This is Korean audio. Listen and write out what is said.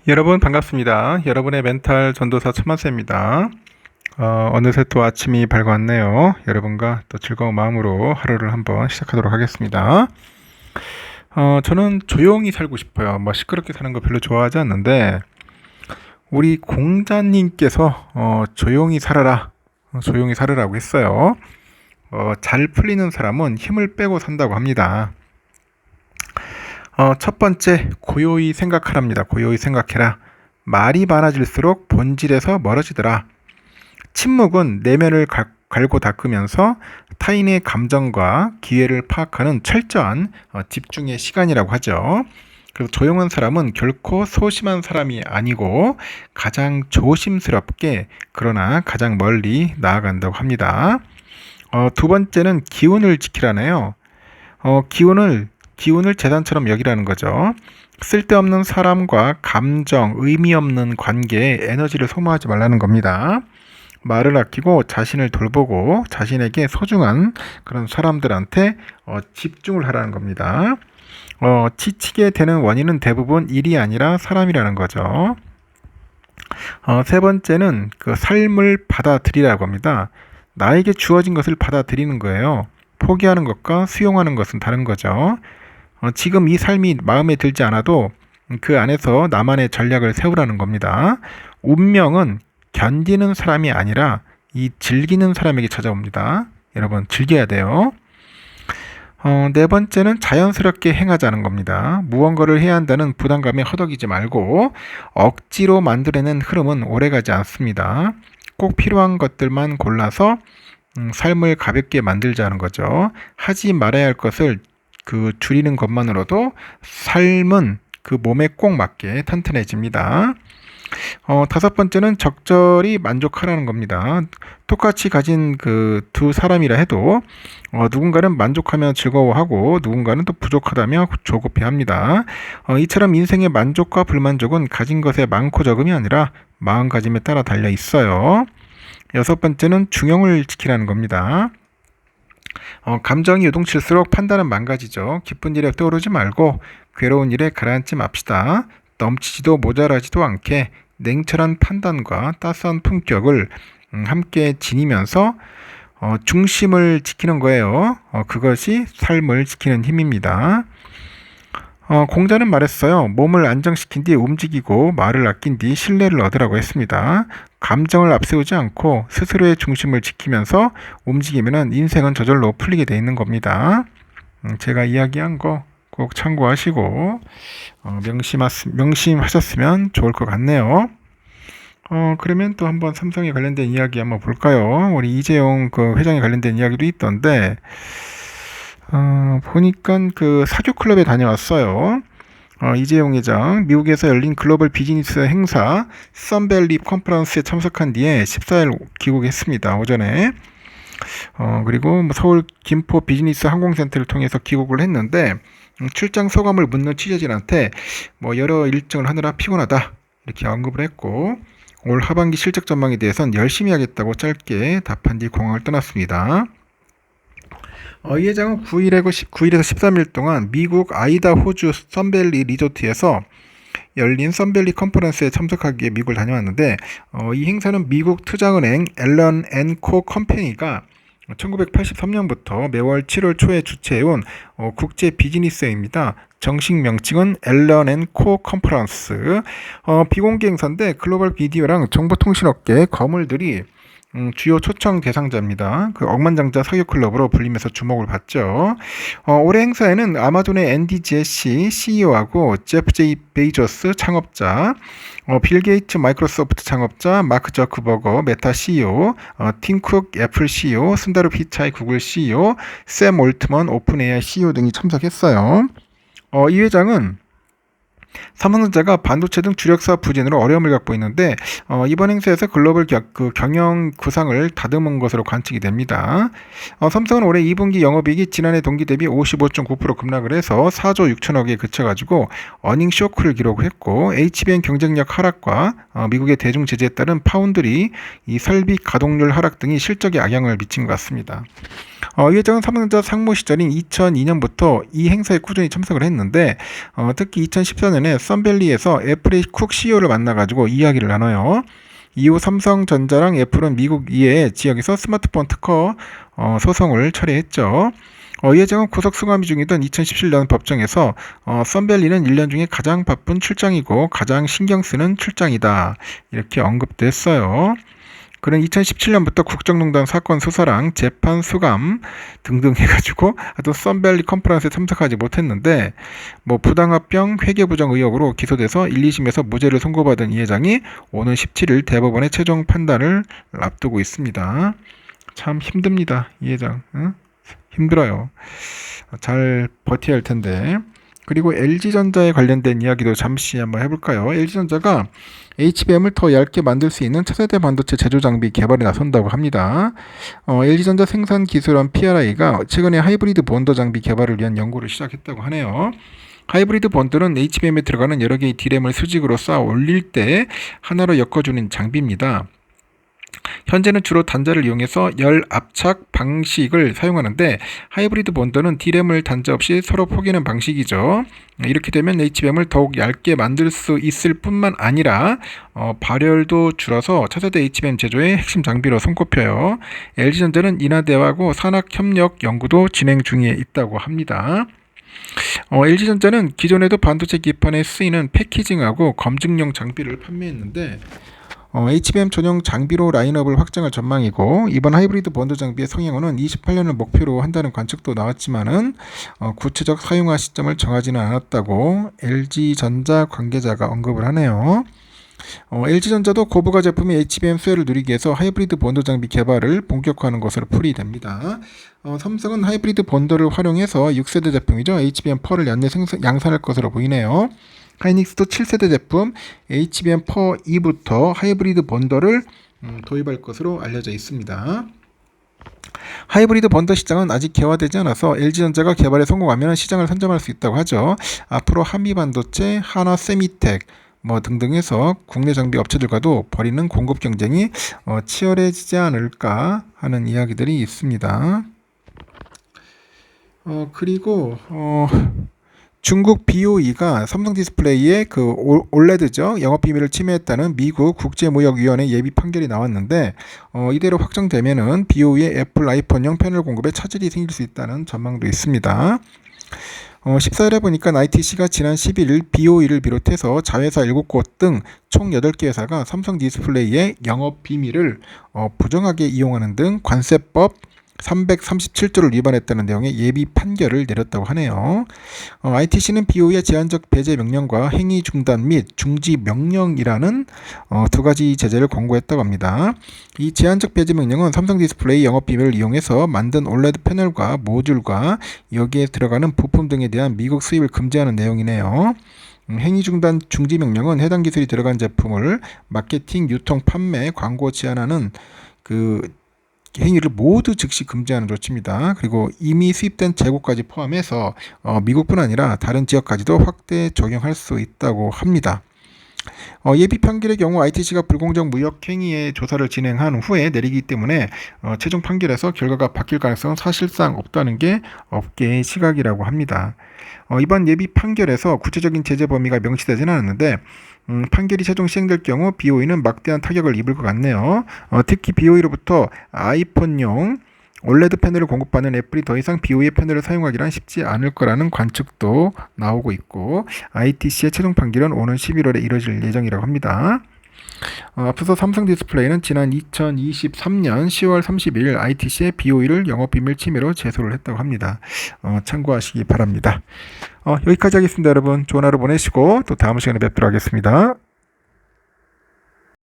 여러분 반갑습니다. 여러분의 멘탈 전도사 천만세입니다. 어느새 또 아침이 밝았네요. 여러분과 또 즐거운 마음으로 하루를 한번 시작하도록 하겠습니다. 저는 조용히 살고 싶어요. 시끄럽게 사는 거 별로 좋아하지 않는데 우리 공자님께서 조용히 살아라, 조용히 살으라고 했어요. 잘 풀리는 사람은 힘을 빼고 산다고 합니다. 첫 번째, 고요히 생각하랍니다. 고요히 생각해라. 말이 많아질수록 본질에서 멀어지더라. 침묵은 내면을 갈고 닦으면서 타인의 감정과 기회를 파악하는 철저한 집중의 시간이라고 하죠. 그래서 조용한 사람은 결코 소심한 사람이 아니고 가장 조심스럽게 그러나 가장 멀리 나아간다고 합니다. 두 번째는 기운을 지키라네요. 기운을 재산처럼 여기라는 거죠. 쓸데없는 사람과 감정, 의미 없는 관계에 에너지를 소모하지 말라는 겁니다. 말을 아끼고 자신을 돌보고 자신에게 소중한 그런 사람들한테 집중을 하라는 겁니다. 지치게 되는 원인은 대부분 일이 아니라 사람이라는 거죠. 세 번째는 그 삶을 받아들이라고 합니다. 나에게 주어진 것을 받아들이는 거예요. 포기하는 것과 수용하는 것은 다른 거죠. 지금 이 삶이 마음에 들지 않아도 그 안에서 나만의 전략을 세우라는 겁니다. 운명은 견디는 사람이 아니라 이 즐기는 사람에게 찾아옵니다. 여러분 즐겨야 돼요. 네 번째는 자연스럽게 행하자는 겁니다. 무언가를 해야 한다는 부담감에 허덕이지 말고 억지로 만들어낸 흐름은 오래가지 않습니다. 꼭 필요한 것들만 골라서 삶을 가볍게 만들자는 거죠. 하지 말아야 할 것을 줄이는 것만으로도 삶은 그 몸에 꼭 맞게 튼튼해집니다. 다섯 번째는 적절히 만족하라는 겁니다. 똑같이 가진 그 두 사람이라 해도 누군가는 만족하며 즐거워하고 누군가는 또 부족하다며 조급해합니다. 이처럼 인생의 만족과 불만족은 가진 것의 많고 적음이 아니라 마음가짐에 따라 달려 있어요. 여섯 번째는 중용을 지키라는 겁니다. 감정이 요동칠수록 판단은 망가지죠. 기쁜 일에 떠오르지 말고 괴로운 일에 가라앉지 맙시다. 넘치지도 모자라지도 않게 냉철한 판단과 따스한 품격을 함께 지니면서 중심을 지키는 거예요. 그것이 삶을 지키는 힘입니다. 공자는 말했어요. 몸을 안정시킨 뒤 움직이고 말을 아낀 뒤 신뢰를 얻으라고 했습니다. 감정을 앞세우지 않고 스스로의 중심을 지키면서 움직이면 인생은 저절로 풀리게 돼 있는 겁니다. 제가 이야기한 거 꼭 참고하시고 명심하셨으면 좋을 것 같네요. 그러면 또 한번 삼성에 관련된 이야기 한번 볼까요? 우리 이재용 그 회장에 관련된 이야기도 있던데 보니까 그 사교클럽에 다녀왔어요. 이재용 회장 미국에서 열린 글로벌 비즈니스 행사 썬밸리 컨퍼런스에 참석한 뒤에 14일 귀국했습니다. 오전에. 그리고 서울 김포 비즈니스 항공센터를 통해서 귀국을 했는데 출장 소감을 묻는 취재진한테 여러 일정을 하느라 피곤하다 이렇게 언급을 했고 올 하반기 실적 전망에 대해서는 열심히 하겠다고 짧게 답한 뒤 공항을 떠났습니다. 이 회장은 9일에서 13일 동안 미국 아이다호주 썬밸리 리조트에서 열린 썬밸리 컨퍼런스에 참석하기 위해 미국을 다녀왔는데 이 행사는 미국 투자은행 앨런 앤 코 컴퍼니가 1983년부터 매월 7월 초에 주최해온 국제 비즈니스회의입니다. 정식 명칭은 앨런 앤 코 컨퍼런스. 비공개 행사인데 글로벌 미디어랑 정보통신업계 거물들이 주요 초청 대상자입니다. 그 억만장자 사교클럽으로 불리면서 주목을 받죠. 올해 행사에는 아마존의 앤디 제시 CEO하고 제프 제이 베이조스 창업자, 빌 게이츠 마이크로소프트 창업자, 마크 저크버거 메타 CEO, 팀 쿡 애플 CEO, 순다르 피차이 구글 CEO, 샘 올트먼 오픈 AI CEO 등이 참석했어요. 이 회장은 삼성전자가 반도체 등 주력 사업 부진으로 어려움을 갖고 있는데 이번 행사에서 글로벌 경영 구상을 다듬은 것으로 관측이 됩니다. 삼성은 올해 2분기 영업이익이 지난해 동기 대비 55.9% 급락을 해서 4조 6천억에 그쳐가지고 어닝 쇼크를 기록을 했고 HBM 경쟁력 하락과 미국의 대중 제재에 따른 파운드리 이 설비 가동률 하락 등이 실적에 악영향을 미친 것 같습니다. 이 회장은 삼성전자 상무 시절인 2002년부터 이 행사에 꾸준히 참석을 했는데 특히 2014년에 썬밸리에서 애플의 쿡 CEO를 만나가지고 이야기를 나눠요. 이후 삼성전자랑 애플은 미국 이외의 지역에서 스마트폰 특허 소송을 처리했죠. 이 회장은 구속 수감이 중이던 2017년 법정에서 썬밸리는 1년 중에 가장 바쁜 출장이고 가장 신경 쓰는 출장이다 이렇게 언급도 했어요. 그는 2017년부터 국정농단 사건 수사랑 재판 수감 등등 해가지고 하여튼 썬밸리 컨퍼런스에 참석하지 못했는데 부당합병 회계부정 의혹으로 기소돼서 1, 2심에서 무죄를 선고받은 이 회장이 오는 17일 대법원의 최종 판단을 앞두고 있습니다. 참 힘듭니다. 이 회장. 응? 힘들어요. 잘 버텨야 할 텐데. 그리고 LG전자에 관련된 이야기도 잠시 한번 해볼까요? LG전자가 HBM을 더 얇게 만들 수 있는 차세대 반도체 제조 장비 개발에 나선다고 합니다. LG전자 생산 기술원 PRI가 최근에 하이브리드 본더 장비 개발을 위한 연구를 시작했다고 하네요. 하이브리드 본더는 HBM에 들어가는 여러 개의 D램을 수직으로 쌓아 올릴 때 하나로 엮어주는 장비입니다. 현재는 주로 단자를 이용해서 열 압착 방식을 사용하는데 하이브리드 본더는 D램을 단자 없이 서로 포개는 방식이죠. 이렇게 되면 HBM을 더욱 얇게 만들 수 있을 뿐만 아니라 발열도 줄어서 차세대 HBM 제조의 핵심 장비로 손꼽혀요. LG전자는 인하대하고 산학협력 연구도 진행 중에 있다고 합니다. LG전자는 기존에도 반도체 기판에 쓰이는 패키징하고 검증용 장비를 판매했는데 HBM 전용 장비로 라인업을 확장할 전망이고 이번 하이브리드 본더 장비의 성형은 28년을 목표로 한다는 관측도 나왔지만은 구체적 사용화 시점을 정하지는 않았다고 LG전자 관계자가 언급을 하네요. LG전자도 고부가 제품의 HBM 수혜를 누리기 위해서 하이브리드 본더 장비 개발을 본격화하는 것으로 풀이됩니다. 삼성은 하이브리드 본더를 활용해서 6세대 제품이죠. HBM4를 연내 양산할 것으로 보이네요. 하이닉스도 7세대 제품 HBM4E부터 하이브리드 본더를 도입할 것으로 알려져 있습니다. 하이브리드 본더 시장은 아직 개화되지 않아서 LG전자가 개발에 성공하면 시장을 선점할 수 있다고 하죠. 앞으로 한미반도체, 하나세미텍 등등 해서 국내 장비 업체들과도 벌이는 공급 경쟁이 치열해지지 않을까 하는 이야기들이 있습니다. 그리고 중국 BOE가 삼성디스플레이의 올레드죠. 영업비밀을 침해했다는 미국 국제무역위원회 예비 판결이 나왔는데 이대로 확정되면은 BOE의 애플 아이폰용 패널 공급에 차질이 생길 수 있다는 전망도 있습니다. 14일에 보니까 ITC가 지난 11일 BOE를 비롯해서 자회사 7곳 등 총 8개 회사가 삼성 디스플레이의 영업 비밀을 부정하게 이용하는 등 관세법 337조를 위반했다는 내용의 예비 판결을 내렸다고 하네요. ITC는 BOE의 제한적 배제 명령과 행위 중단 및 중지 명령이라는 두 가지 제재를 권고했다고 합니다. 이 제한적 배제 명령은 삼성 디스플레이 영업 비밀을 이용해서 만든 올레드 패널과 모듈과 여기에 들어가는 부품 등에 대한 미국 수입을 금지하는 내용이네요. 행위 중단 중지 명령은 해당 기술이 들어간 제품을 마케팅, 유통, 판매, 광고 제한하는 행위를 모두 즉시 금지하는 조치입니다. 그리고 이미 수입된 재고까지 포함해서 미국뿐 아니라 다른 지역까지도 확대 적용할 수 있다고 합니다. 예비 판결의 경우 ITC가 불공정 무역 행위의 조사를 진행한 후에 내리기 때문에 최종 판결에서 결과가 바뀔 가능성은 사실상 없다는 게 업계의 시각이라고 합니다. 이번 예비 판결에서 구체적인 제재 범위가 명시되지는 않았는데 판결이 최종 시행될 경우 BOE는 막대한 타격을 입을 것 같네요. 특히 BOE로부터 아이폰용 올레드 패널을 공급받는 애플이 더 이상 BOE 패널을 사용하기란 쉽지 않을 거라는 관측도 나오고 있고 ITC의 최종 판결은 오는 11월에 이뤄질 예정이라고 합니다. 앞서서 삼성 디스플레이는 지난 2023년 10월 30일 ITC의 BOE를 영업비밀 침해로 제소를 했다고 합니다. 참고하시기 바랍니다. 여기까지 하겠습니다. 여러분 좋은 하루 보내시고 또 다음 시간에 뵙도록 하겠습니다.